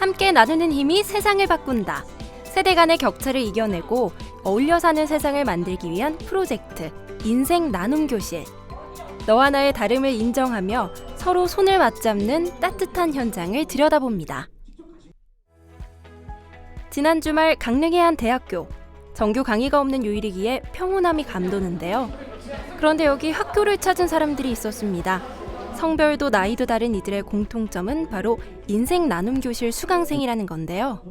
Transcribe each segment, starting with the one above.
함께 나누는 힘이 세상을 바꾼다. 세대 간의 격차를 이겨내고 어울려 사는 세상을 만들기 위한 프로젝트 인생 나눔 교실. 너와 나의 다름을 인정하며 서로 손을 맞잡는 따뜻한 현장을 들여다봅니다. 지난 주말 강릉의 한 대학교. 정규 강의가 없는 요일이기에 평온함이 감도는데요. 그런데 여기 학교를 찾은 사람들이 있었습니다. 성별도 나이도 다른 이들의 공통점은 바로 인생 나눔 교실 수강생이라는 건데요.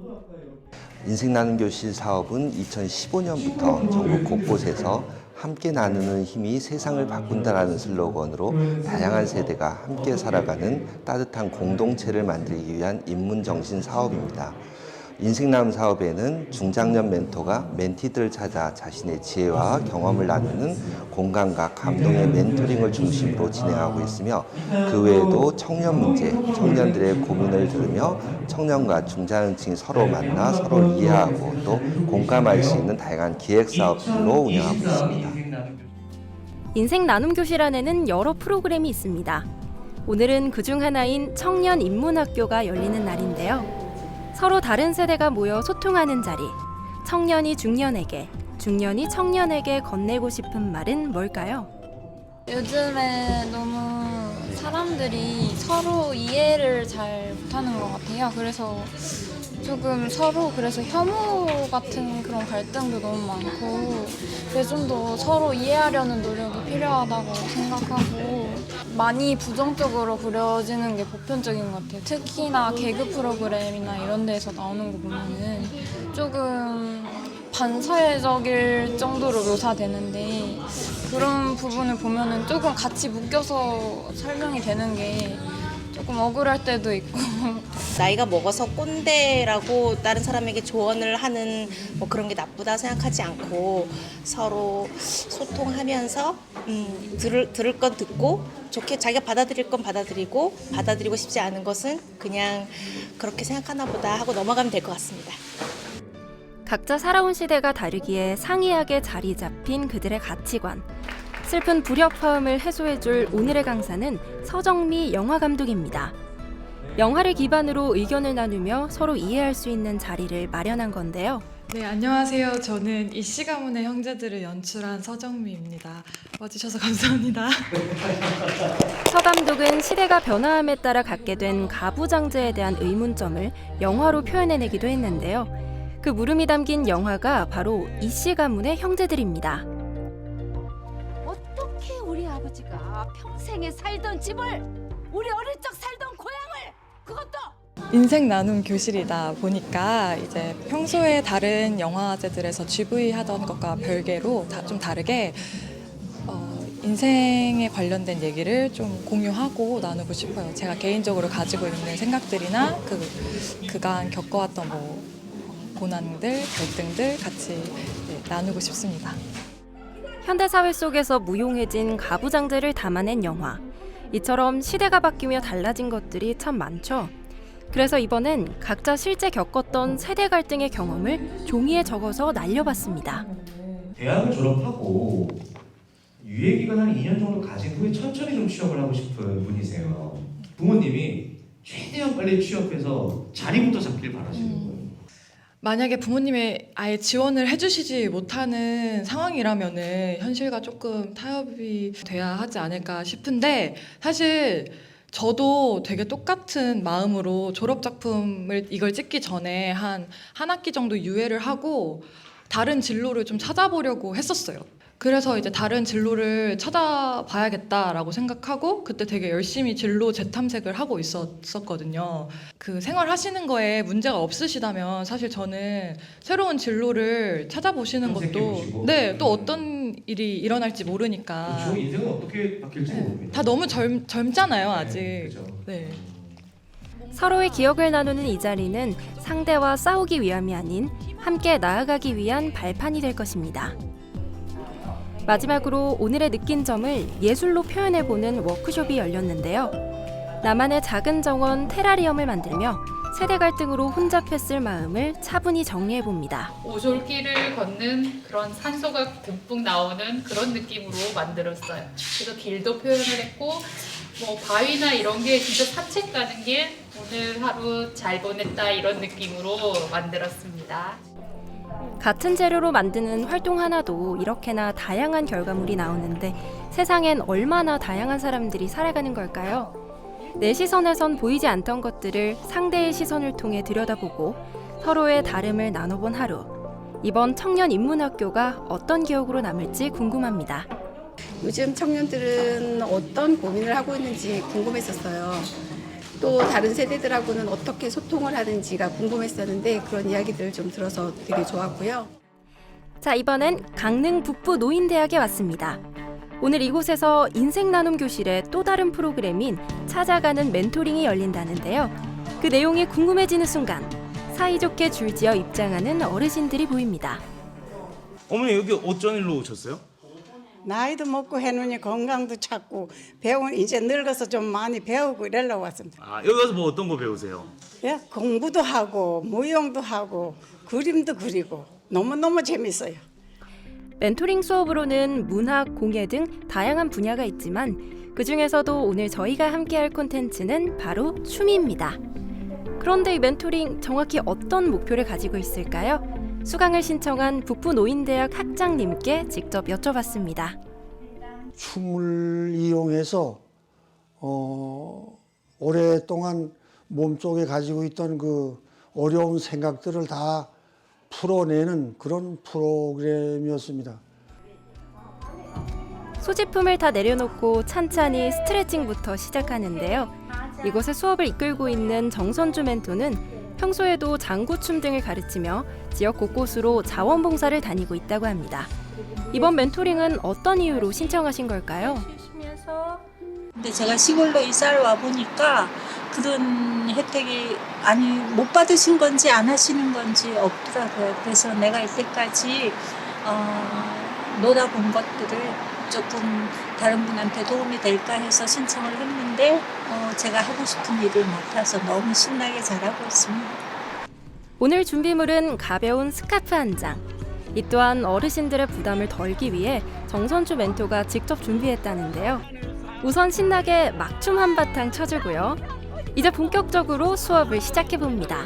인생 나눔 교실 사업은 2015년부터 전국 곳곳에서 함께 나누는 힘이 세상을 바꾼다라는 슬로건으로 다양한 세대가 함께 살아가는 따뜻한 공동체를 만들기 위한 인문정신 사업입니다. 인생 나눔 사업에는 중장년 멘토가 멘티들을 찾아 자신의 지혜와 경험을 나누는 공감과 감동의 멘토링을 중심으로 진행하고 있으며, 그 외에도 청년 문제, 청년들의 고민을 들으며 청년과 중장년층이 서로 만나 서로 이해하고 또 공감할 수 있는 다양한 기획사업들로 운영하고 있습니다. 인생 나눔 교실 안에는 여러 프로그램이 있습니다. 오늘은 그중 하나인 청년 인문학교가 열리는 날인데요. 서로 다른 세대가 모여 소통하는 자리. 청년이 중년에게, 중년이 청년에게 건네고 싶은 말은 뭘까요? 요즘에 너무 사람들이 서로 이해를 잘 못하는 것 같아요. 그래서 조금 서로 그래서 혐오 같은 그런 갈등도 너무 많고, 그래서 좀 더 서로 이해하려는 노력이 필요하다고 생각하고, 많이 부정적으로 그려지는 게 보편적인 것 같아요. 특히나 개그 프로그램이나 이런 데에서 나오는 거 보면은 조금 반사회적일 정도로 묘사되는데, 그런 부분을 보면은 조금 같이 묶여서 설명이 되는 게 조금 억울할 때도 있고. 나이가 먹어서 꼰대라고 다른 사람에게 조언을 하는 뭐 그런 게 나쁘다 생각하지 않고, 서로 소통하면서 들을 건 듣고 좋게 자기가 받아들일 건 받아들이고, 받아들이고 싶지 않은 것은 그냥 그렇게 생각하나 보다 하고 넘어가면 될 것 같습니다. 각자 살아온 시대가 다르기에 상이하게 자리 잡힌 그들의 가치관. 슬픈 불협화음을 해소해줄 오늘의 강사는 서정미 영화감독입니다. 영화를 기반으로 의견을 나누며 서로 이해할 수 있는 자리를 마련한 건데요. 네, 안녕하세요. 저는 이씨 가문의 형제들을 연출한 서정미입니다. 와주셔서 감사합니다. 서 감독은 시대가 변화함에 따라 갖게 된 가부장제에 대한 의문점을 영화로 표현해내기도 했는데요. 그 물음이 담긴 영화가 바로 이씨 가문의 형제들입니다. 어떻게 우리 아버지가 평생에 살던 집을, 우리 어릴 적 살던 고향을, 그것도 인생 나눔 교실이다 보니까 이제 평소에 다른 영화제들에서 GV 하던 것과 별개로 좀 다르게 인생에 관련된 얘기를 좀 공유하고 나누고 싶어요. 제가 개인적으로 가지고 있는 생각들이나 그간 겪어왔던 뭐 고난들, 갈등들 같이 나누고 싶습니다. 현대사회 속에서 무용해진 가부장제를 담아낸 영화. 이처럼 시대가 바뀌며 달라진 것들이 참 많죠. 그래서 이번엔 각자 실제 겪었던 세대 갈등의 경험을 종이에 적어서 날려봤습니다. 대학을 졸업하고 유예기간 한 2년 정도 가진 후에 천천히 좀 취업을 하고 싶은 분이세요. 부모님이 최대한 빨리 취업해서 자리부터 잡길 바라시는 거예요. 만약에 부모님이 아예 지원을 해주시지 못하는 상황이라면은 현실과 조금 타협이 돼야 하지 않을까 싶은데, 사실 저도 되게 똑같은 마음으로 졸업작품을 이걸 찍기 전에 한 학기 정도 유예를 하고 다른 진로를 좀 찾아보려고 했었어요. 그래서 이제 다른 진로를 찾아봐야겠다라고 생각하고 그때 되게 열심히 진로 재탐색을 하고 있었거든요. 그 생활하시는 거에 문제가 없으시다면 사실 저는 새로운 진로를 찾아보시는 것도 또 어떤 일이 일어날지 모르니까. 그렇죠. 인생은 어떻게 바뀔지 모릅니다. 다 너무 젊잖아요, 아직. 그렇죠. 네. 서로의 기억을 나누는 이 자리는 상대와 싸우기 위함이 아닌 함께 나아가기 위한 발판이 될 것입니다. 마지막으로 오늘의 느낀 점을 예술로 표현해보는 워크숍이 열렸는데요. 나만의 작은 정원 테라리움을 만들며 세대 갈등으로 혼잡했을 마음을 차분히 정리해 봅니다. 오솔길을 걷는 그런 산소가 듬뿍 나오는 그런 느낌으로 만들었어요. 그래서 길도 표현을 했고 뭐 바위나 이런 게 진짜 산책 가는 길, 오늘 하루 잘 보냈다 이런 느낌으로 만들었습니다. 같은 재료로 만드는 활동 하나도 이렇게나 다양한 결과물이 나오는데 세상엔 얼마나 다양한 사람들이 살아가는 걸까요? 내 시선에선 보이지 않던 것들을 상대의 시선을 통해 들여다보고 서로의 다름을 나눠본 하루. 이번 청년 인문학교가 어떤 기억으로 남을지 궁금합니다. 요즘 청년들은 어떤 고민을 하고 있는지 궁금했었어요. 또 다른 세대들하고는 어떻게 소통을 하는지가 궁금했었는데 그런 이야기들을 좀 들어서 되게 좋았고요. 자, 이번엔 강릉 북부 노인대학에 왔습니다. 오늘 이곳에서 인생 나눔 교실의 또 다른 프로그램인 찾아가는 멘토링이 열린다는데요. 그 내용이 궁금해지는 순간 사이좋게 줄지어 입장하는 어르신들이 보입니다. 어머니 여기 어쩐 일로 오셨어요? 나이도 먹고 해놓으니 건강도 찾고 이제 늙어서 좀 많이 배우고 이러려고 왔습니다. 아 여기 와서 뭐 어떤 거 배우세요? 예? 공부도 하고 무용도 하고 그림도 그리고 너무너무 재밌어요. 멘토링 수업으로는 문학, 공예 등 다양한 분야가 있지만 그중에서도 오늘 저희가 함께할 콘텐츠는 바로 춤입니다. 그런데 이 멘토링 정확히 어떤 목표를 가지고 있을까요? 수강을 신청한 북부 노인대학 학장님께 직접 여쭤봤습니다. 춤을 이용해서 오랫동안 몸속에 가지고 있던 그 어려운 생각들을 다 풀어내는 그런 프로그램이었습니다. 소지품을 다 내려놓고 찬찬히 스트레칭부터 시작하는데요. 이곳에 수업을 이끌고 있는 정선주 멘토는 평소에도 장구춤 등을 가르치며 지역 곳곳으로 자원봉사를 다니고 있다고 합니다. 이번 멘토링은 어떤 이유로 신청하신 걸까요? 근데 제가 시골로 이사를 와 보니까 그런 혜택이 못 받으신 건지 안 하시는 건지 없더라고요. 그래서 내가 이때까지 놀아본 것들을 조금 다른 분한테 도움이 될까 해서 신청을 했는데 제가 하고 싶은 일을 맡아서 너무 신나게 잘하고 있습니다. 오늘 준비물은 가벼운 스카프 한 장. 이 또한 어르신들의 부담을 덜기 위해 정선주 멘토가 직접 준비했다는데요. 우선 신나게 막춤 한바탕 쳐주고요. 이제 본격적으로 수업을 시작해봅니다.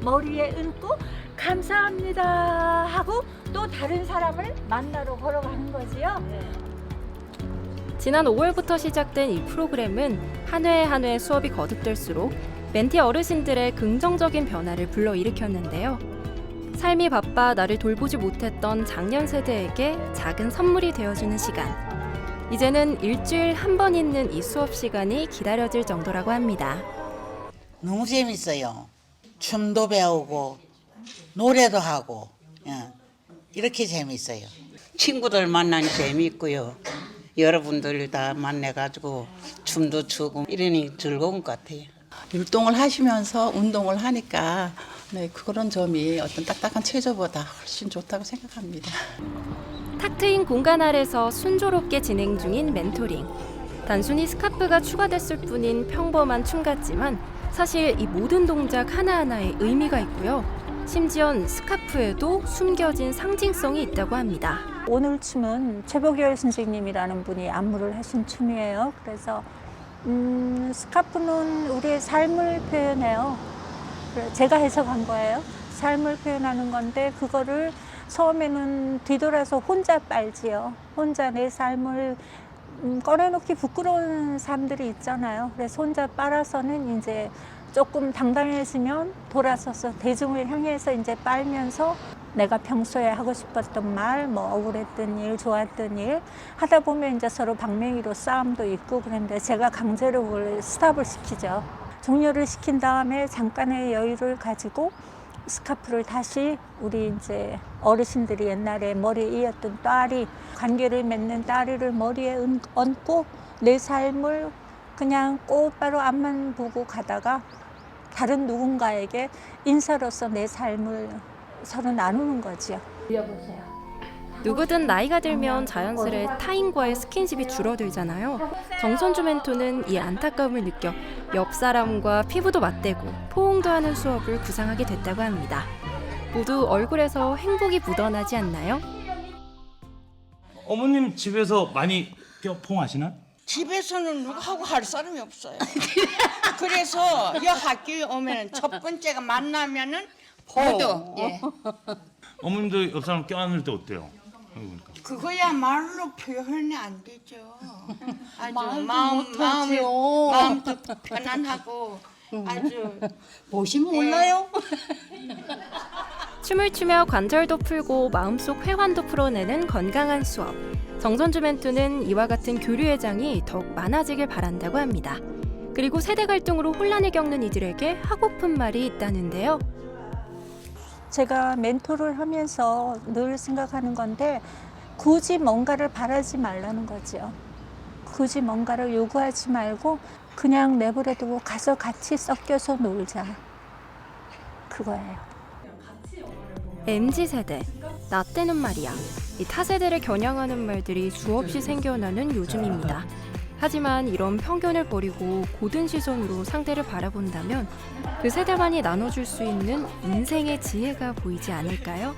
머리에 얹고 감사합니다 하고 또 다른 사람을 만나러 걸어가는 거지요. 지난 5월부터 시작된 이 프로그램은 한 회 한 회 수업이 거듭될수록 멘티 어르신들의 긍정적인 변화를 불러일으켰는데요. 삶이 바빠 나를 돌보지 못했던 작년 세대에게 작은 선물이 되어주는 시간. 이제는 일주일 한 번 있는 이 수업 시간이 기다려질 정도라고 합니다. 너무 재밌어요. 춤도 배우고 노래도 하고 이렇게 재밌어요. 친구들 만나니 재미있고요. 여러분들 다 만나가지고 춤도 추고 이러니 즐거운 것 같아요. 율동을 하시면서 운동을 하니까 그런 점이 어떤 딱딱한 체조보다 훨씬 좋다고 생각합니다. 탁 트인 공간 아래서 순조롭게 진행 중인 멘토링. 단순히 스카프가 추가됐을 뿐인 평범한 춤 같지만 사실 이 모든 동작 하나하나에 의미가 있고요. 심지어는 스카프에도 숨겨진 상징성이 있다고 합니다. 오늘 춤은 최복열 선생님이라는 분이 안무를 하신 춤이에요. 그래서 스카프는 우리의 삶을 표현해요. 제가 해석한 거예요. 삶을 표현하는 건데 그거를 처음에는 뒤돌아서 혼자 빨지요. 혼자 내 삶을 꺼내놓기 부끄러운 사람들이 있잖아요. 그래서 혼자 빨아서는 이제 조금 당당해지면 돌아서서 대중을 향해서 이제 빨면서 내가 평소에 하고 싶었던 말, 뭐 억울했던 일, 좋았던 일 하다 보면 이제 서로 방맹이로 싸움도 있고 그런데 제가 강제로 그걸 스탑을 시키죠. 종료를 시킨 다음에 잠깐의 여유를 가지고 스카프를 다시 우리 이제 어르신들이 옛날에 머리에 이었던 따리, 관계를 맺는 따리를 머리에 얹고 내 삶을 그냥 곧바로 앞만 보고 가다가 다른 누군가에게 인사로서 내 삶을 서로 나누는 거지요. 여보세요. 누구든 나이가 들면 자연스레 타인과의 스킨십이 줄어들잖아요. 정선주 멘토는 이 안타까움을 느껴 옆 사람과 피부도 맞대고 포옹도 하는 수업을 구상하게 됐다고 합니다. 모두 얼굴에서 행복이 묻어나지 않나요? 어머님 집에서 많이 포옹하시나? 집에서는 누구하고 할 사람이 없어요. 그래서 이 학교에 오면 첫 번째가 만나면은 포도. 예. 어머님도 옆 사람 껴안을 때 어때요? 그거야 말로 표현이 안 되죠. 아주 못하죠. 마음도 편안하고 아주 보시면 몰라요. 춤을 추며 관절도 풀고 마음속 회환도 풀어내는 건강한 수업. 정선주 멘토는 이와 같은 교류회장이 더욱 많아지길 바란다고 합니다. 그리고 세대 갈등으로 혼란을 겪는 이들에게 하고픈 말이 있다는데요. 제가 멘토를 하면서 늘 생각하는 건데 굳이 뭔가를 바라지 말라는 거죠. 굳이 뭔가를 요구하지 말고 그냥 내버려두고 가서 같이 섞여서 놀자. 그거예요. MZ세대, 나 때는 말이야. 이 타세대를 겨냥하는 말들이 수없이 생겨나는 요즘입니다. 하지만 이런 편견을 버리고 고든 시선으로 상대를 바라본다면 그 세대만이 나눠줄 수 있는 인생의 지혜가 보이지 않을까요?